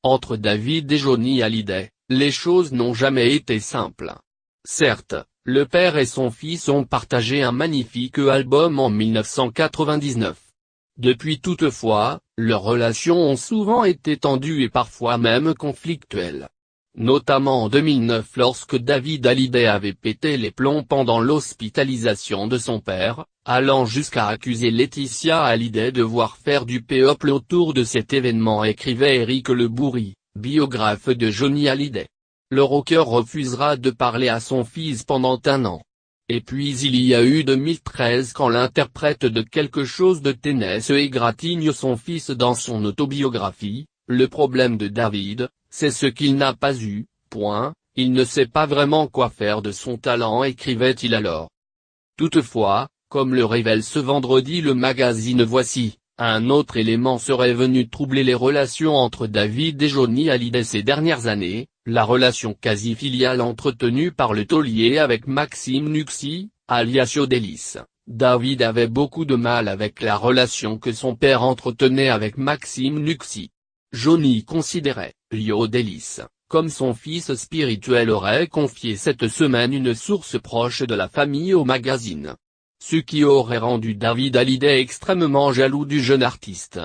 Entre David et Johnny Hallyday, les choses n'ont jamais été simples. Certes, le père et son fils ont partagé un magnifique album en 1999. Depuis toutefois, leurs relations ont souvent été tendues et parfois même conflictuelles. Notamment en 2009 lorsque David Hallyday avait pété les plombs pendant l'hospitalisation de son père, allant jusqu'à accuser Laetitia Hallyday de vouloir faire du peuple autour de cet événement, écrivait Éric Le Bourri, biographe de Johnny Hallyday. Le rocker refusera de parler à son fils pendant un an. Et puis il y a eu 2013 quand l'interprète de Quelque chose de Tennessee égratigne son fils dans son autobiographie. Le problème de David, c'est ce qu'il n'a pas eu, point, il ne sait pas vraiment quoi faire de son talent, écrivait-il alors. Toutefois, comme le révèle ce vendredi le magazine Voici, un autre élément serait venu troubler les relations entre David et Johnny Hallyday ces dernières années, la relation quasi-filiale entretenue par le taulier avec Maxime Nuxi, alias Yodelis. David avait beaucoup de mal avec la relation que son père entretenait avec Maxime Nuxi. Johnny considérait Yodelis comme son fils spirituel, aurait confié cette semaine une source proche de la famille au magazine. Ce qui aurait rendu David Hallyday extrêmement jaloux du jeune artiste.